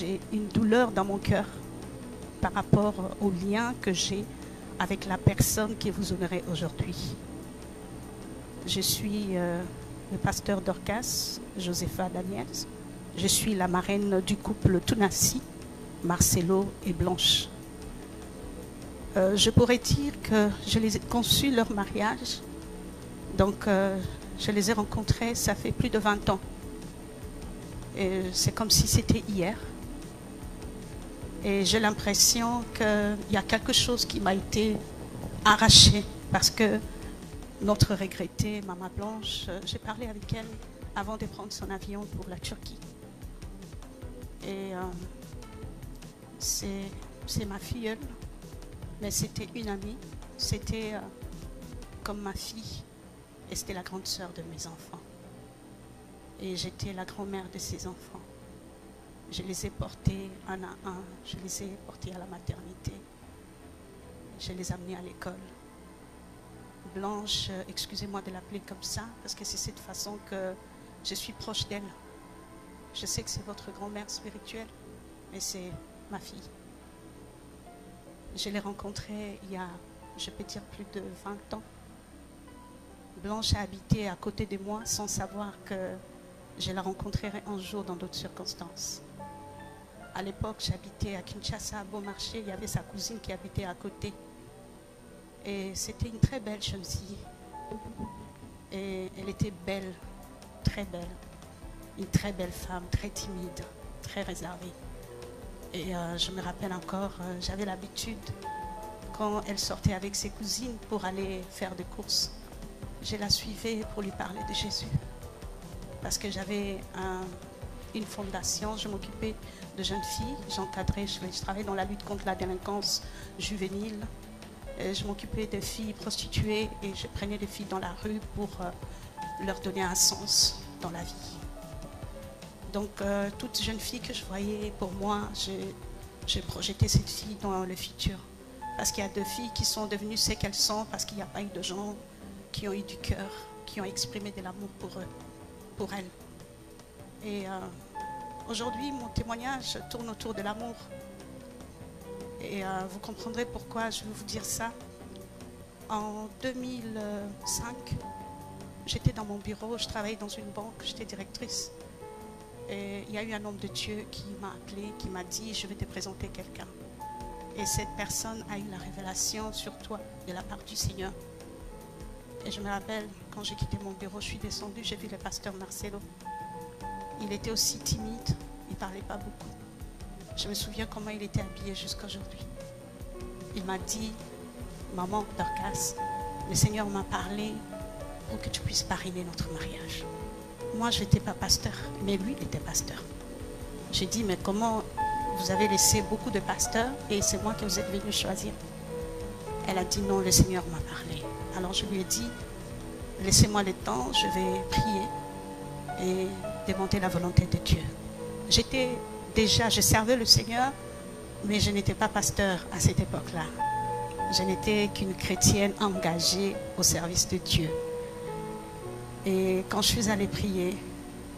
j'ai une douleur dans mon cœur par rapport au lien que j'ai avec la personne qui vous honorait aujourd'hui. Je suis le pasteur Dorcas, Josepha Daniels. Je suis la marraine du couple Tounassi, Marcelo et Blanche. Je pourrais dire que je les ai conçus leur mariage. Donc, je les ai rencontrés, ça fait plus de 20 ans. Et c'est comme si c'était hier. Et j'ai l'impression qu'il y a quelque chose qui m'a été arraché parce que notre regrettée Maman Blanche, j'ai parlé avec elle avant de prendre son avion pour la Turquie. Et c'est ma filleule, mais c'était une amie, c'était comme ma fille, et c'était la grande sœur de mes enfants. Et j'étais la grand-mère de ses enfants. Je les ai portés un à un, je les ai portés à la maternité, je les ai amenés à l'école. Blanche, excusez-moi de l'appeler comme ça, parce que c'est cette façon que je suis proche d'elle. Je sais que c'est votre grand-mère spirituelle, mais c'est ma fille. Je l'ai rencontrée il y a, je peux dire, plus de 20 ans. Blanche a habité à côté de moi sans savoir que je la rencontrerai un jour dans d'autres circonstances. À l'époque, j'habitais à Kinshasa, à Beaumarchais. Il y avait sa cousine qui habitait à côté. Et c'était une très belle jeune fille. Et elle était belle, très belle. Une très belle femme, très timide, très réservée. Et je me rappelle encore, j'avais l'habitude, quand elle sortait avec ses cousines pour aller faire des courses, je la suivais pour lui parler de Jésus. Parce que j'avais une fondation, je m'occupais de jeunes filles, j'encadrais, je travaillais dans la lutte contre la délinquance juvénile. Je m'occupais de filles prostituées et je prenais des filles dans la rue pour leur donner un sens dans la vie. Donc, toute jeune fille que je voyais, pour moi, j'ai projeté cette fille dans le futur. Parce qu'il y a deux filles qui sont devenues ce qu'elles sont, parce qu'il n'y a pas eu de gens qui ont eu du cœur, qui ont exprimé de l'amour pour eux, pour elles. Et aujourd'hui, mon témoignage tourne autour de l'amour. Et vous comprendrez pourquoi je veux vous dire ça. En 2005, j'étais dans mon bureau, je travaillais dans une banque, j'étais directrice. Et il y a eu un homme de Dieu qui m'a appelé, qui m'a dit « Je vais te présenter quelqu'un ». Et cette personne a eu la révélation sur toi de la part du Seigneur. Et je me rappelle, quand j'ai quitté mon bureau, je suis descendue, j'ai vu le pasteur Marcelo. Il était aussi timide, il ne parlait pas beaucoup. Je me souviens comment il était habillé jusqu'à aujourd'hui. Il m'a dit « Maman Dorcas, le Seigneur m'a parlé pour que tu puisses parrainer notre mariage. » Moi, je n'étais pas pasteur, mais lui, il était pasteur. J'ai dit « Mais comment vous avez laissé beaucoup de pasteurs et c'est moi que vous êtes venu choisir ?» Elle a dit « Non, le Seigneur m'a parlé. » Alors je lui ai dit « Laissez-moi le temps, je vais prier et demander la volonté de Dieu. » Je servais le Seigneur, mais je n'étais pas pasteur à cette époque-là. Je n'étais qu'une chrétienne engagée au service de Dieu. Et quand je suis allée prier,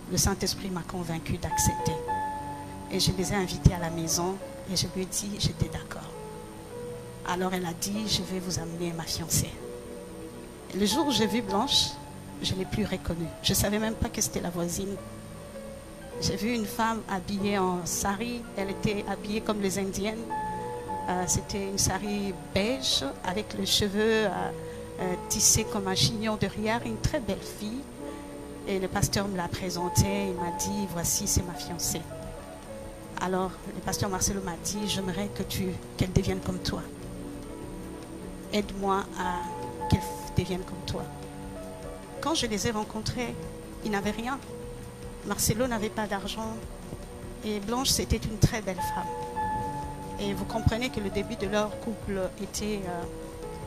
le Saint-Esprit m'a convaincue d'accepter. Et je les ai invités à la maison et je lui ai dit, j'étais d'accord. Alors elle a dit, je vais vous amener ma fiancée. Et le jour où j'ai vu Blanche, je ne l'ai plus reconnue. Je ne savais même pas que c'était la voisine. J'ai vu une femme habillée en sari, elle était habillée comme les Indiennes. C'était une sari beige avec les cheveux tissés comme un chignon derrière, une très belle fille. Et le pasteur me l'a présentée, il m'a dit, voici, c'est ma fiancée. Alors le pasteur Marcelo m'a dit, j'aimerais qu'elle devienne comme toi. Aide-moi à qu'elle devienne comme toi. Quand je les ai rencontrés, ils n'avaient rien. Marcelo n'avait pas d'argent et Blanche, c'était une très belle femme. Et vous comprenez que le début de leur couple était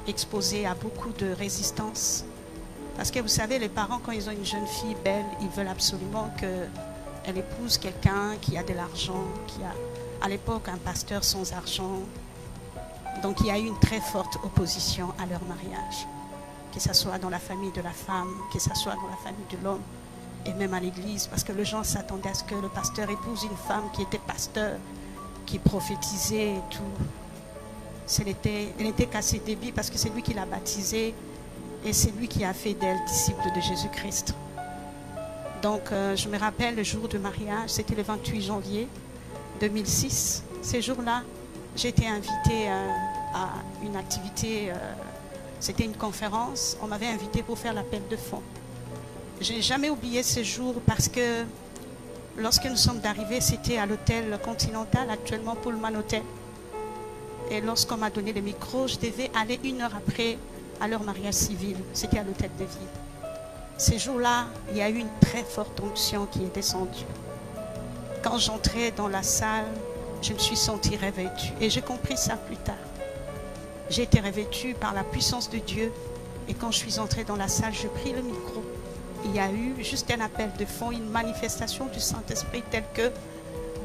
exposé à beaucoup de résistance. Parce que vous savez, les parents, quand ils ont une jeune fille belle, ils veulent absolument qu'elle épouse quelqu'un qui a de l'argent, qui a, à l'époque, un pasteur sans argent. Donc il y a eu une très forte opposition à leur mariage. Que ce soit dans la famille de la femme, que ce soit dans la famille de l'homme. et même à l'église, parce que les gens s'attendaient à ce que le pasteur épouse une femme qui était pasteur, qui prophétisait et tout. Elle n'était qu'à ses débits parce que c'est lui qui l'a baptisée et c'est lui qui a fait d'elle disciple de Jésus-Christ. Donc je me rappelle le jour du mariage, c'était le 28 janvier 2006. Ces jours-là, j'ai été invitée à une activité, c'était une conférence, on m'avait invitée pour faire l'appel de fonds. Je n'ai jamais oublié ce jour parce que lorsque nous sommes arrivés, c'était à l'hôtel Continental, actuellement Pullman Hotel. Et lorsqu'on m'a donné le micro, je devais aller 1 heure après à leur mariage civil. C'était à l'hôtel de ville. Ces jours-là, il y a eu une très forte onction qui est descendue. Quand j'entrais dans la salle, je me suis sentie revêtue. Et j'ai compris ça plus tard. J'ai été revêtue par la puissance de Dieu. Et quand je suis entrée dans la salle, j'ai pris le micro. Il y a eu juste un appel de fonds, une manifestation du Saint-Esprit telle que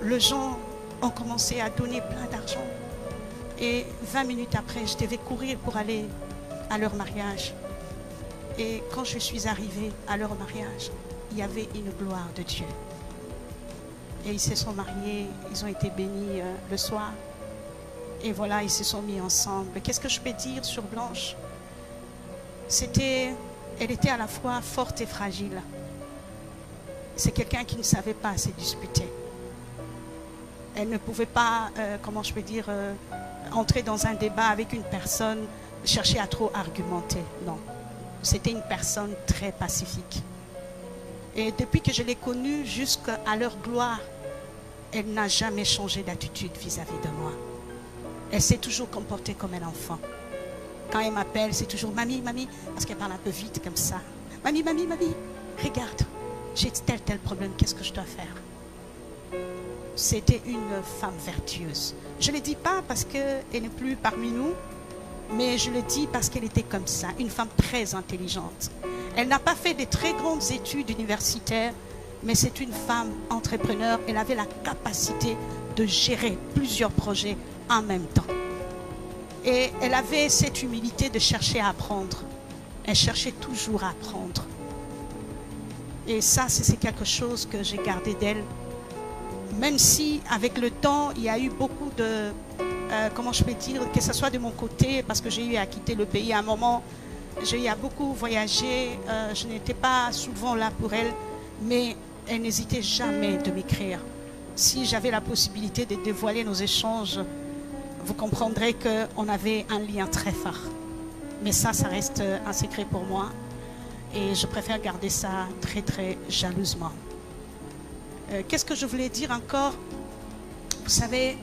les gens ont commencé à donner plein d'argent. Et 20 minutes après, je devais courir pour aller à leur mariage. Et quand je suis arrivée à leur mariage, il y avait une gloire de Dieu. Et ils se sont mariés, ils ont été bénis le soir. Et voilà, ils se sont mis ensemble. Qu'est-ce que je peux dire sur Blanche? Elle était à la fois forte et fragile. C'est quelqu'un qui ne savait pas se disputer. Elle ne pouvait pas, comment je peux dire, entrer dans un débat avec une personne, chercher à trop argumenter. Non. C'était une personne très pacifique. Et depuis que je l'ai connue jusqu'à leur gloire, elle n'a jamais changé d'attitude vis-à-vis de moi. Elle s'est toujours comportée comme un enfant. Quand elle m'appelle, c'est toujours « Mamie, mamie », parce qu'elle parle un peu vite comme ça. « Mamie, mamie, mamie, regarde, j'ai tel problème, qu'est-ce que je dois faire ?» C'était une femme vertueuse. Je ne le dis pas parce qu'elle n'est plus parmi nous, mais je le dis parce qu'elle était comme ça, une femme très intelligente. Elle n'a pas fait de très grandes études universitaires, mais c'est une femme entrepreneur. Elle avait la capacité de gérer plusieurs projets en même temps. Et elle avait cette humilité de chercher à apprendre. Elle cherchait toujours à apprendre. Et ça, c'est quelque chose que j'ai gardé d'elle. Même si, avec le temps, il y a eu beaucoup de... comment je peux dire, que ce soit de mon côté, parce que j'ai eu à quitter le pays à un moment, j'ai eu à beaucoup voyager, je n'étais pas souvent là pour elle, mais elle n'hésitait jamais de m'écrire. Si j'avais la possibilité de dévoiler nos échanges, vous comprendrez qu'on avait un lien très fort. Mais ça reste un secret pour moi. Et je préfère garder ça très, très jalousement. Qu'est-ce que je voulais dire encore? Vous savez,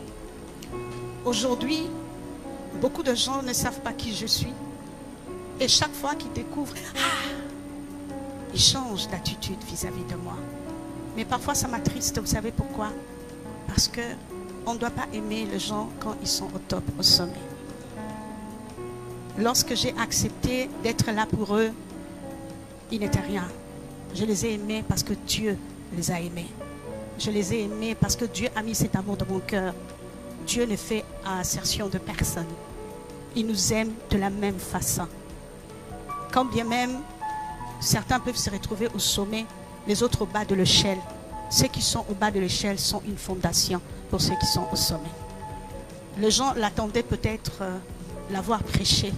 aujourd'hui, beaucoup de gens ne savent pas qui je suis. Et chaque fois qu'ils découvrent, ils changent d'attitude vis-à-vis de moi. Mais parfois, ça m'attriste. Vous savez pourquoi? Parce qu'on ne doit pas aimer les gens quand ils sont au top, au sommet. Lorsque j'ai accepté d'être là pour eux, ils n'étaient rien. Je les ai aimés parce que Dieu les a aimés. Je les ai aimés parce que Dieu a mis cet amour dans mon cœur. Dieu ne fait assertion de personne. Il nous aime de la même façon. Quand bien même, certains peuvent se retrouver au sommet, les autres au bas de l'échelle. Ceux qui sont au bas de l'échelle sont une fondation pour ceux qui sont au sommet. Les gens l'attendaient peut-être l'avoir prêché,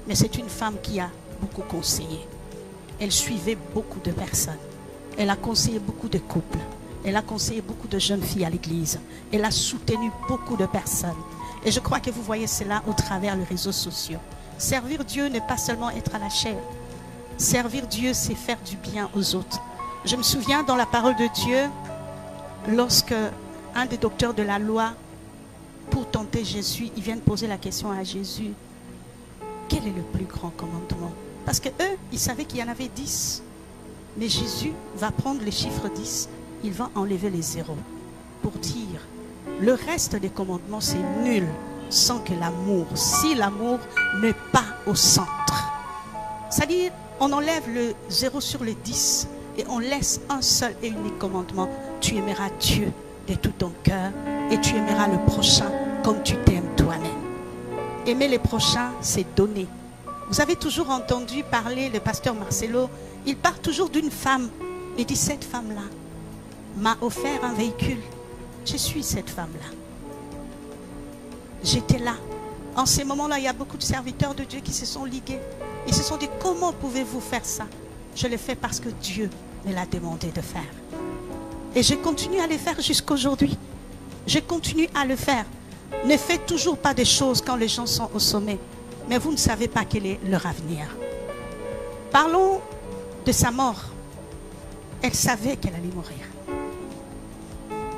mais c'est une femme qui a beaucoup conseillé. Elle suivait beaucoup de personnes. Elle a conseillé beaucoup de couples. Elle a conseillé beaucoup de jeunes filles à l'église. Elle a soutenu beaucoup de personnes. Et je crois que vous voyez cela au travers des réseaux sociaux. Servir Dieu n'est pas seulement être à la chair. Servir Dieu, c'est faire du bien aux autres. Je me souviens dans la parole de Dieu, lorsque un des docteurs de la loi, pour tenter Jésus, ils viennent poser la question à Jésus. Quel est le plus grand commandement? Parce qu'eux, ils savaient qu'il y en avait 10. Mais Jésus va prendre le chiffre 10, il va enlever les zéros pour dire, le reste des commandements, c'est nul sans que l'amour, si l'amour n'est pas au centre. C'est-à-dire, on enlève le 0 sur le 10 et on laisse un seul et unique commandement. Tu aimeras Dieu de tout ton cœur et tu aimeras le prochain comme tu t'aimes toi-même. Aimer les prochains, c'est donner. Vous avez toujours entendu parler, le pasteur Marcelo, il part toujours d'une femme Il dit, cette femme-là m'a offert un véhicule. Je suis cette femme-là. J'étais là. En ces moments-là, il y a beaucoup de serviteurs de Dieu qui se sont ligués. Ils se sont dit, comment pouvez-vous faire ça? Je le fais parce que Dieu me l'a demandé de faire. Et je continue à le faire jusqu'aujourd'hui. Je continue à le faire. Ne faites toujours pas des choses quand les gens sont au sommet. Mais vous ne savez pas quel est leur avenir. Parlons de sa mort. Elle savait qu'elle allait mourir.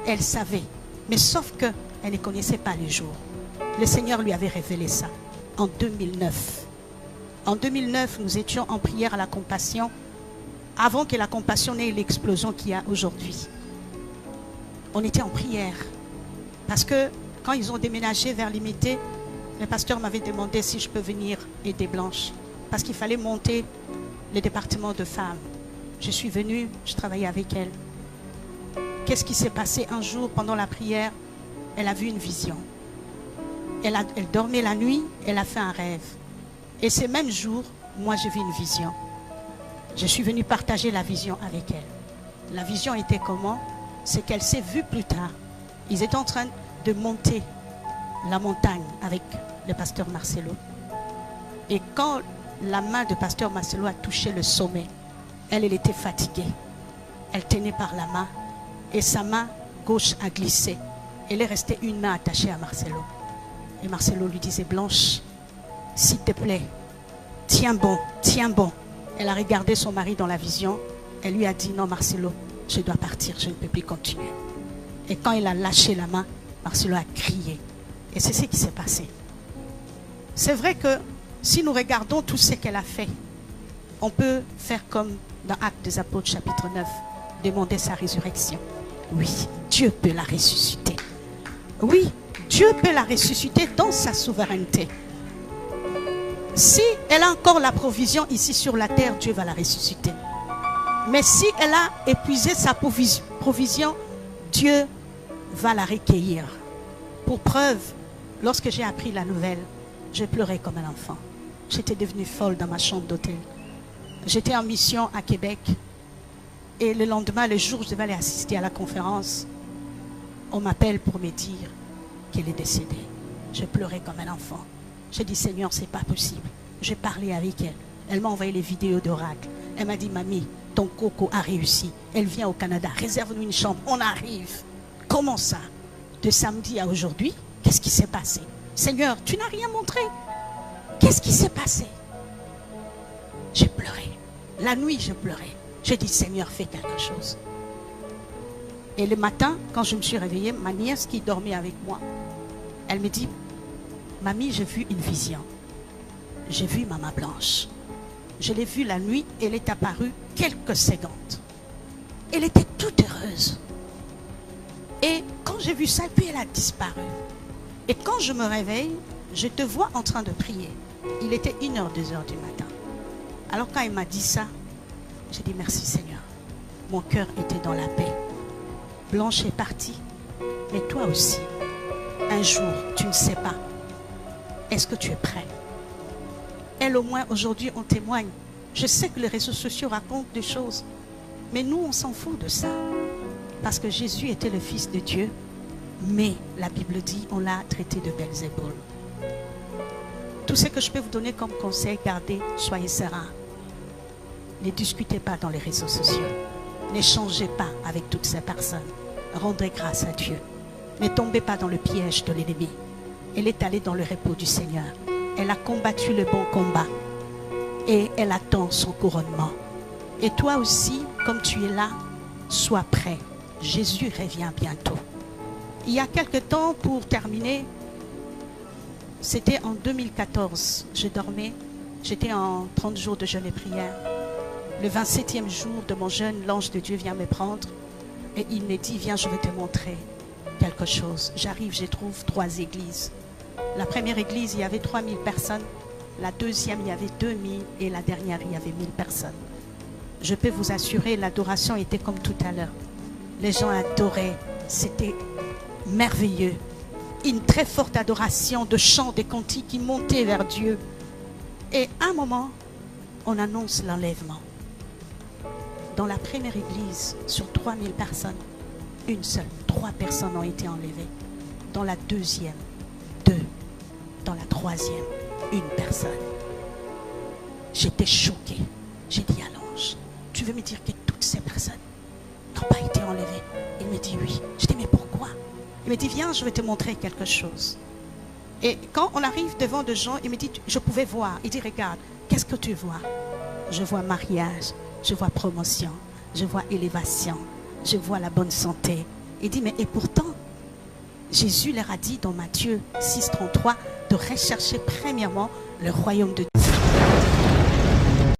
Elle savait. Mais sauf qu'elle ne connaissait pas les jours. Le Seigneur lui avait révélé ça en 2009. En 2009, nous étions en prière à la compassion avant que la compassion n'ait l'explosion qu'il y a aujourd'hui. On était en prière parce que quand ils ont déménagé vers Limité, le pasteur m'avait demandé si je peux venir aider Blanche parce qu'il fallait monter le département de femmes. Je suis venue, je travaillais avec elle. Qu'est-ce qui s'est passé un jour pendant la prière? Elle a vu une vision. Elle dormait la nuit, elle a fait un rêve. Et ce même jour, moi j'ai vu une vision. Je suis venue partager la vision avec elle. La vision était comment? C'est qu'elle s'est vue plus tard. Ils étaient en train de monter la montagne avec le pasteur Marcelo. Et quand la main de pasteur Marcelo a touché le sommet, elle était fatiguée. Elle tenait par la main et sa main gauche a glissé. Elle est restée une main attachée à Marcelo. Et Marcelo lui disait, Blanche, s'il te plaît, tiens bon, tiens bon. Elle a regardé son mari dans la vision. Elle lui a dit, non Marcelo, je dois partir, je ne peux plus continuer. Et quand il a lâché la main, Marcelo a crié. Et c'est ce qui s'est passé. C'est vrai que si nous regardons tout ce qu'elle a fait, on peut faire comme dans Actes des Apôtres chapitre 9, demander sa résurrection. Oui, Dieu peut la ressusciter. Oui, Dieu peut la ressusciter dans sa souveraineté. Si elle a encore la provision ici sur la terre, Dieu va la ressusciter. Mais si elle a épuisé sa provision, Dieu va la recueillir. Pour preuve, lorsque j'ai appris la nouvelle, j'ai pleuré comme un enfant. J'étais devenue folle dans ma chambre d'hôtel. J'étais en mission à Québec. Et le lendemain, le jour où je devais aller assister à la conférence, on m'appelle pour me dire qu'elle est décédée. Je pleurais comme un enfant. J'ai dit, Seigneur, c'est pas possible. J'ai parlé avec elle. Elle m'a envoyé les vidéos d'oracle. Elle m'a dit, mamie, ton coco a réussi. Elle vient au Canada. Réserve-nous une chambre. On arrive. Comment ça? De samedi à aujourd'hui, qu'est-ce qui s'est passé? Seigneur, tu n'as rien montré. Qu'est-ce qui s'est passé? J'ai pleuré. La nuit, je pleurais. J'ai dit, Seigneur, fais quelque chose. Et le matin, quand je me suis réveillée, ma nièce qui dormait avec moi, elle me dit, mamie, j'ai vu une vision. J'ai vu Maman Blanche. Je l'ai vue la nuit, elle est apparue quelques secondes. Elle était toute heureuse. Et quand j'ai vu ça, puis elle a disparu. Et quand je me réveille, je te vois en train de prier. Il était 1h, 2h du matin. Alors quand elle m'a dit ça, j'ai dit merci Seigneur. Mon cœur était dans la paix. Blanche est partie. Mais toi aussi, un jour, tu ne sais pas. Est-ce que tu es prêt? Elle au moins, aujourd'hui, on témoigne. Je sais que les réseaux sociaux racontent des choses. Mais nous, on s'en fout de ça. Parce que Jésus était le Fils de Dieu. Mais la Bible dit, on l'a traité de Belzéboul. Tout ce que je peux vous donner comme conseil, gardez, soyez sereins. Ne discutez pas dans les réseaux sociaux. N'échangez pas avec toutes ces personnes. Rendez grâce à Dieu. Ne tombez pas dans le piège de l'ennemi. Elle est allée dans le repos du Seigneur. Elle a combattu le bon combat. Et elle attend son couronnement. Et toi aussi, comme tu es là, sois prêt. Jésus revient bientôt. Il y a quelque temps, pour terminer, c'était en 2014. Je dormais. J'étais en 30 jours de jeûne et prière. Le 27e jour de mon jeûne, l'ange de Dieu vient me prendre. Et il me dit, viens, je vais te montrer quelque chose. J'arrive, je trouve 3 églises. La première église, il y avait 3000 personnes. La deuxième, il y avait 2000. Et la dernière, il y avait 1000 personnes. Je peux vous assurer, l'adoration était comme tout à l'heure. Les gens adoraient. C'était merveilleux. Une très forte adoration de chants, de cantiques qui montaient vers Dieu. Et à un moment, on annonce l'enlèvement. Dans la première église, sur 3000 personnes, une seule, 3 personnes ont été enlevées. Dans la deuxième, 2. Dans la troisième, 1 personne. J'étais choquée. J'ai dit à l'ange, tu veux me dire que toutes ces personnes n'ont pas été enlevées? Il me dit oui. Je dis mais pourquoi? Il me dit viens, je vais te montrer quelque chose. Et quand on arrive devant des gens, il me dit je pouvais voir. Il dit regarde, qu'est-ce que tu vois? Je vois mariage, je vois promotion, je vois élévation, je vois la bonne santé. Il dit mais et pourtant Jésus leur a dit dans Matthieu 6,33 de rechercher premièrement le royaume de